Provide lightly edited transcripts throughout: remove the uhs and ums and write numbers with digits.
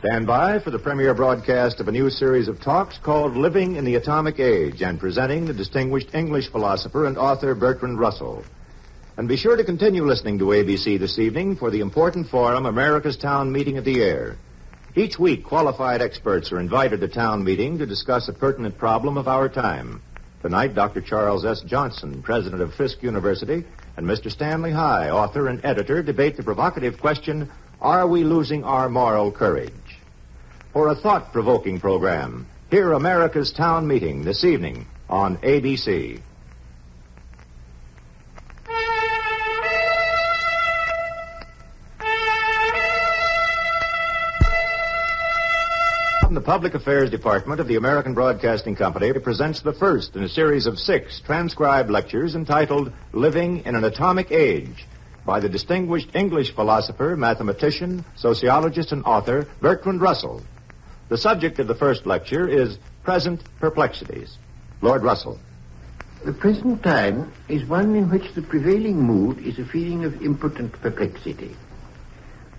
Stand by for the premiere broadcast of a new series of talks called Living in the Atomic Age, and presenting the distinguished English philosopher and author Bertrand Russell. And be sure to continue listening to ABC this evening for the important forum, America's Town Meeting of the Year. Each week, qualified experts are invited to town meeting to discuss a pertinent problem of our time. Tonight, Dr. Charles S. Johnson, president of Fisk University, and Mr. Stanley High, author and editor, debate the provocative question, are we losing our moral courage? For a thought-provoking program, hear America's Town Meeting this evening on ABC. The Public Affairs Department of the American Broadcasting Company presents the first in a series of 6 transcribed lectures entitled Living in an Atomic Age by the distinguished English philosopher, mathematician, sociologist, and author Bertrand Russell. The subject of the first lecture is Present Perplexities. Lord Russell. The present time is one in which the prevailing mood is a feeling of impotent perplexity.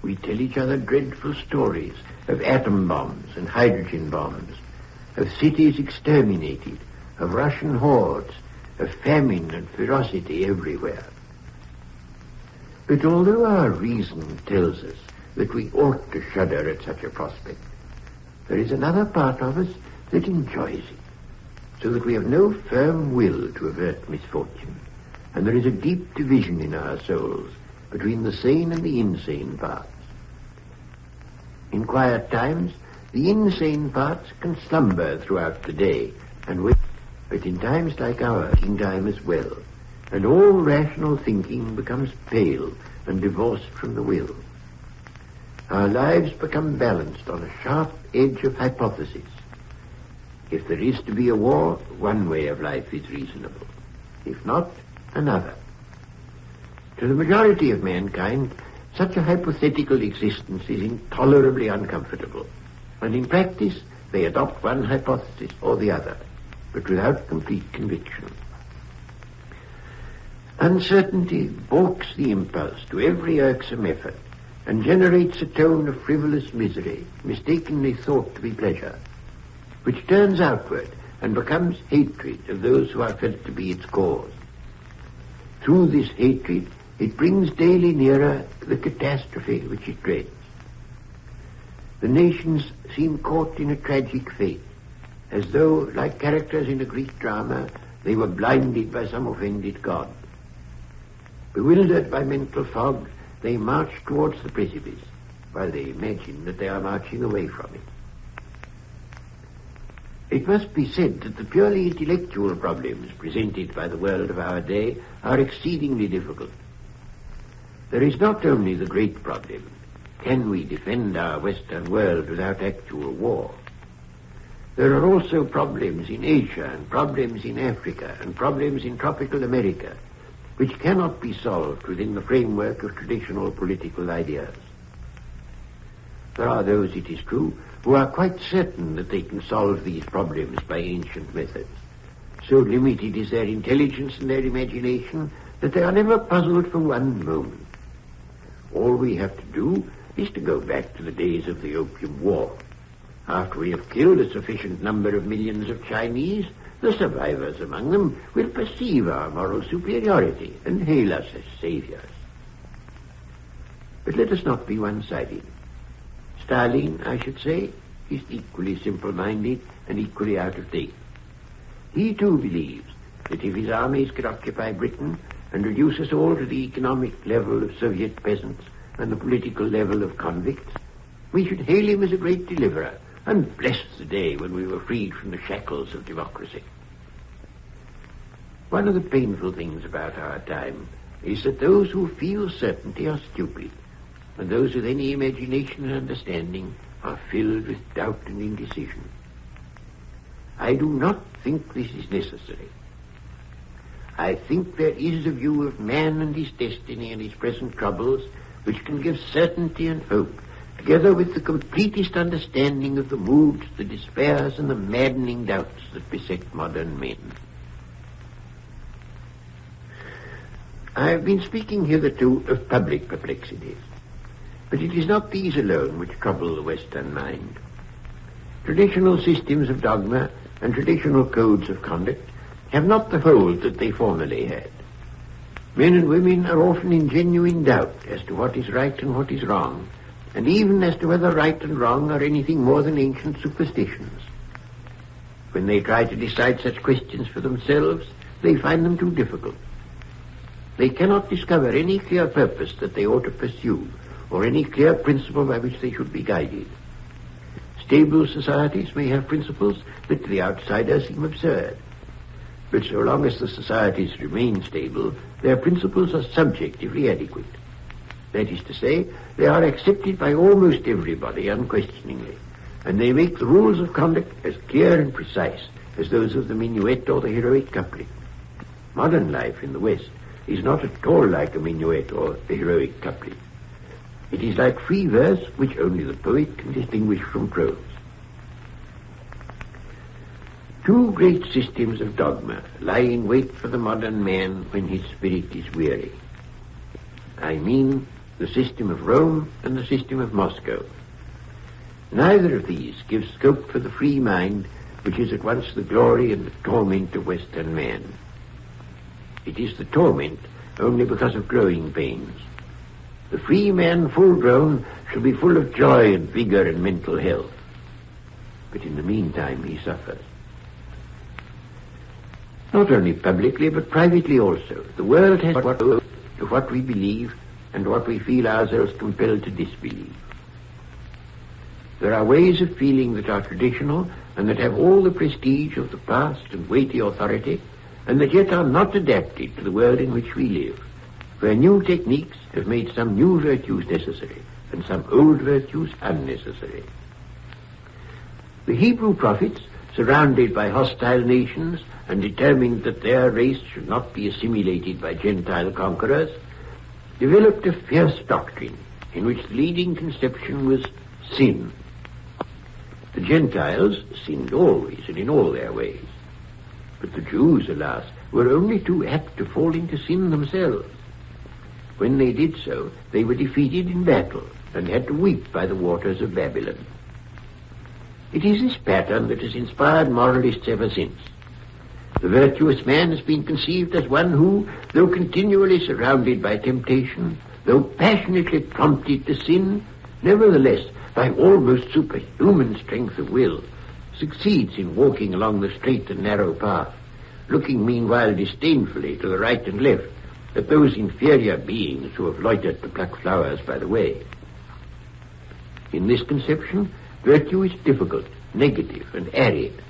We tell each other dreadful stories of atom bombs and hydrogen bombs, of cities exterminated, of Russian hordes, of famine and ferocity everywhere. But although our reason tells us that we ought to shudder at such a prospect, there is another part of us that enjoys it, so that we have no firm will to avert misfortune, and there is a deep division in our souls between the sane and the insane parts. In quiet times, the insane parts can slumber throughout the day and wait, but in times like ours, in time as well, and all rational thinking becomes pale and divorced from the will. Our lives become balanced on a sharp edge of hypothesis. If there is to be a war, one way of life is reasonable. If not, another. To the majority of mankind, such a hypothetical existence is intolerably uncomfortable, and in practice they adopt one hypothesis or the other, but without complete conviction. Uncertainty balks the impulse to every irksome effort and generates a tone of frivolous misery, mistakenly thought to be pleasure, which turns outward and becomes hatred of those who are felt to be its cause. Through this hatred, it brings daily nearer the catastrophe which it dreads. The nations seem caught in a tragic fate, as though, like characters in a Greek drama, they were blinded by some offended god. Bewildered by mental fog, they march towards the precipice, while they imagine that they are marching away from it. It must be said that the purely intellectual problems presented by the world of our day are exceedingly difficult. There is not only the great problem, can we defend our Western world without actual war? There are also problems in Asia and problems in Africa and problems in tropical America, which cannot be solved within the framework of traditional political ideas. There are those, it is true, who are quite certain that they can solve these problems by ancient methods. So limited is their intelligence and their imagination that they are never puzzled for one moment. All we have to do is to go back to the days of the Opium War. After we have killed a sufficient number of millions of Chinese, the survivors among them will perceive our moral superiority and hail us as saviors. But let us not be one-sided. Stalin, I should say, is equally simple-minded and equally out of date. He too believes that if his armies could occupy Britain and reduce us all to the economic level of Soviet peasants and the political level of convicts, we should hail him as a great deliverer and bless the day when we were freed from the shackles of democracy. One of the painful things about our time is that those who feel certainty are stupid, and those with any imagination and understanding are filled with doubt and indecision. I do not think this is necessary. I think there is a view of man and his destiny and his present troubles which can give certainty and hope, together with the completest understanding of the moods, the despairs, and the maddening doubts that beset modern men. I have been speaking hitherto of public perplexities. But it is not these alone which trouble the Western mind. Traditional systems of dogma and traditional codes of conduct have not the hold that they formerly had. Men and women are often in genuine doubt as to what is right and what is wrong, and even as to whether right and wrong are anything more than ancient superstitions. When they try to decide such questions for themselves, they find them too difficult. They cannot discover any clear purpose that they ought to pursue, or any clear principle by which they should be guided. Stable societies may have principles that to the outsider seem absurd, but so long as the societies remain stable, their principles are subjectively adequate. That is to say, they are accepted by almost everybody unquestioningly, and they make the rules of conduct as clear and precise as those of the minuet or the heroic couplet. Modern life in the West is not at all like a minuet or the heroic couplet. It is like free verse which only the poet can distinguish from prose. Two great systems of dogma lie in wait for the modern man when his spirit is weary. I mean the system of Rome and the system of Moscow. Neither of these gives scope for the free mind, which is at once the glory and the torment of Western man. It is the torment only because of growing pains. The free man, full grown, shall be full of joy and vigor and mental health. But in the meantime he suffers. Not only publicly, but privately also. The world has what we believe and what we feel ourselves compelled to disbelieve. There are ways of feeling that are traditional and that have all the prestige of the past and weighty authority, and that yet are not adapted to the world in which we live, where new techniques have made some new virtues necessary and some old virtues unnecessary. The Hebrew prophets, surrounded by hostile nations and determined that their race should not be assimilated by Gentile conquerors, developed a fierce doctrine in which the leading conception was sin. The Gentiles sinned always and in all their ways, but the Jews, alas, were only too apt to fall into sin themselves. When they did so, they were defeated in battle and had to weep by the waters of Babylon. It is this pattern that has inspired moralists ever since. The virtuous man has been conceived as one who, though continually surrounded by temptation, though passionately prompted to sin, nevertheless, by almost superhuman strength of will, succeeds in walking along the straight and narrow path, looking meanwhile disdainfully to the right and left at those inferior beings who have loitered to pluck flowers by the way. In this conception, virtue is difficult, negative, and arid.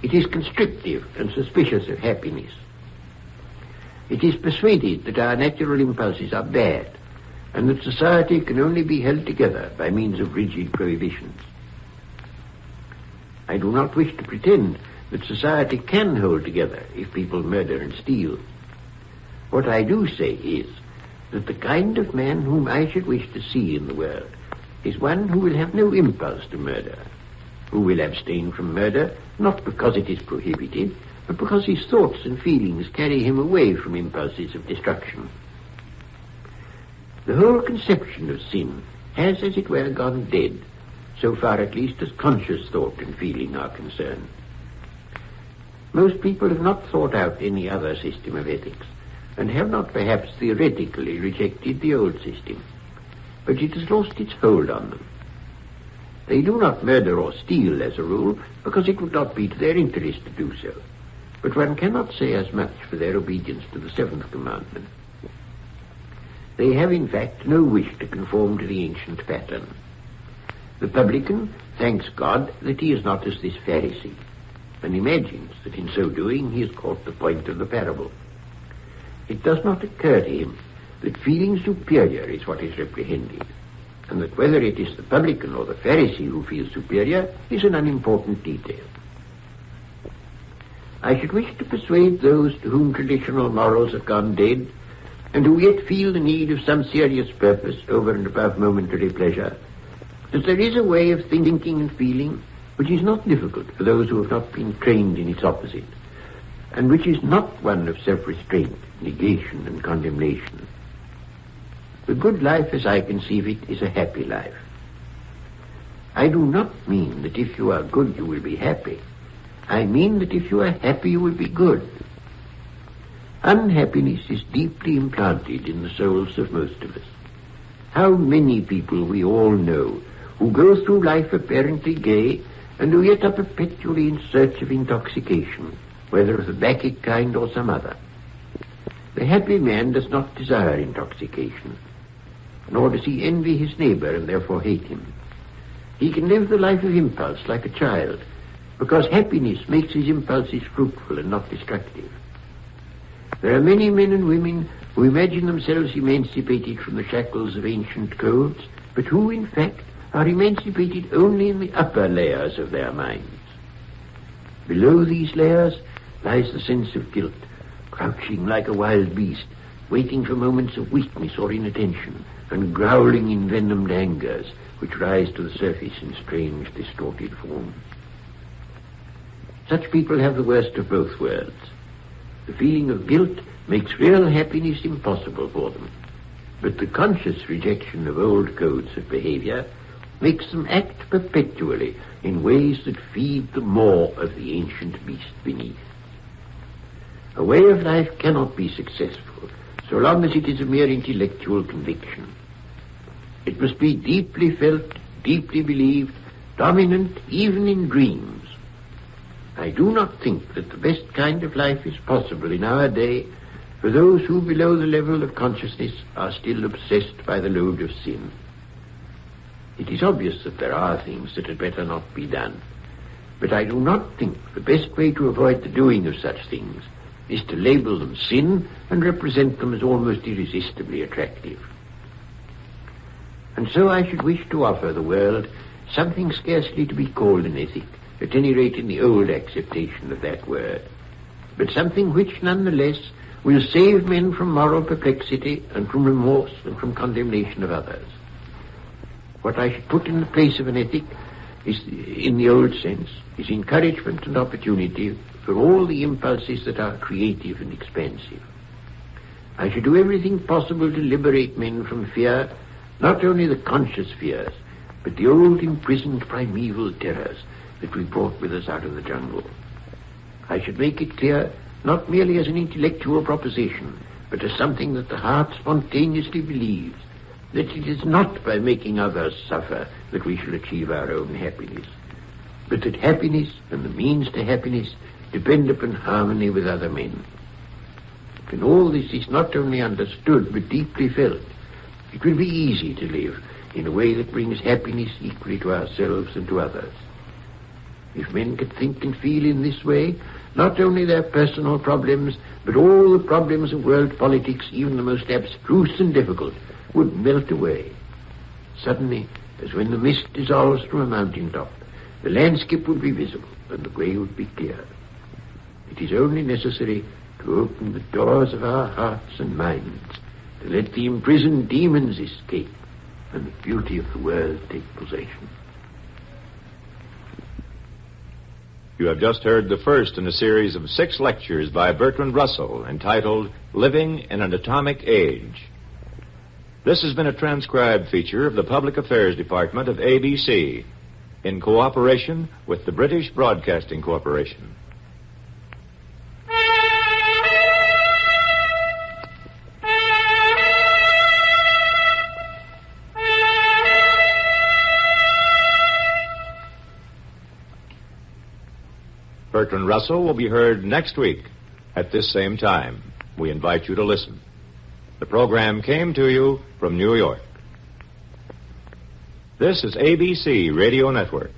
It is constrictive and suspicious of happiness. It is persuaded that our natural impulses are bad, and that society can only be held together by means of rigid prohibitions. I do not wish to pretend that society can hold together if people murder and steal. What I do say is that the kind of man whom I should wish to see in the world is one who will have no impulse to murder, who will abstain from murder not because it is prohibited, but because his thoughts and feelings carry him away from impulses of destruction. The whole conception of sin has, as it were, gone dead, so far at least as conscious thought and feeling are concerned. Most people have not thought out any other system of ethics, and have not perhaps theoretically rejected the old system, but it has lost its hold on them. They do not murder or steal as a rule, because it would not be to their interest to do so, but one cannot say as much for their obedience to the seventh commandment. They have, in fact, no wish to conform to the ancient pattern. The publican thanks God that he is not as this Pharisee, and imagines that in so doing he has caught the point of the parable. It does not occur to him that feeling superior is what is reprehended, and that whether it is the publican or the Pharisee who feels superior is an unimportant detail. I should wish to persuade those to whom traditional morals have gone dead, and who yet feel the need of some serious purpose over and above momentary pleasure, that there is a way of thinking and feeling which is not difficult for those who have not been trained in its opposite, and which is not one of self-restraint, negation, and condemnation. The good life, as I conceive it, is a happy life. I do not mean that if you are good, you will be happy. I mean that if you are happy, you will be good. Unhappiness is deeply implanted in the souls of most of us. How many people we all know who go through life apparently gay and who yet are perpetually in search of intoxication, whether of the bacchic kind or some other. The happy man does not desire intoxication, nor does he envy his neighbor and therefore hate him. He can live the life of impulse like a child, because happiness makes his impulses fruitful and not destructive. There are many men and women who imagine themselves emancipated from the shackles of ancient codes, but who, in fact, are emancipated only in the upper layers of their minds. Below these layers lies the sense of guilt, crouching like a wild beast, waiting for moments of weakness or inattention, and growling in venomed angers, which rise to the surface in strange, distorted forms. Such people have the worst of both worlds. The feeling of guilt makes real happiness impossible for them, but the conscious rejection of old codes of behavior makes them act perpetually in ways that feed the maw of the ancient beast beneath. A way of life cannot be successful so long as it is a mere intellectual conviction. It must be deeply felt, deeply believed, dominant even in dreams. I do not think that the best kind of life is possible in our day for those who below the level of consciousness are still obsessed by the load of sin. It is obvious that there are things that had better not be done, but I do not think the best way to avoid the doing of such things is to label them sin and represent them as almost irresistibly attractive. And so I should wish to offer the world something scarcely to be called an ethic, at any rate in the old acceptation of that word, but something which nonetheless will save men from moral perplexity and from remorse and from condemnation of others. What I should put in the place of an ethic is, in the old sense, is encouragement and opportunity for all the impulses that are creative and expansive. I should do everything possible to liberate men from fear, not only the conscious fears, but the old imprisoned primeval terrors that we brought with us out of the jungle. I should make it clear, not merely as an intellectual proposition, but as something that the heart spontaneously believes, that it is not by making others suffer that we shall achieve our own happiness, but that happiness and the means to happiness depend upon harmony with other men. When all this is not only understood but deeply felt, it will be easy to live in a way that brings happiness equally to ourselves and to others. If men could think and feel in this way, not only their personal problems, but all the problems of world politics, even the most abstruse and difficult, would melt away. Suddenly, as when the mist dissolves from a mountaintop, the landscape would be visible and the way would be clear. It is only necessary to open the doors of our hearts and minds, to let the imprisoned demons escape and the beauty of the world take possession. You have just heard the first in a series of 6 lectures by Bertrand Russell entitled Living in an Atomic Age. This has been a transcribed feature of the Public Affairs Department of ABC in cooperation with the British Broadcasting Corporation. Bertrand Russell will be heard next week at this same time. We invite you to listen. The program came to you from New York. This is ABC Radio Network.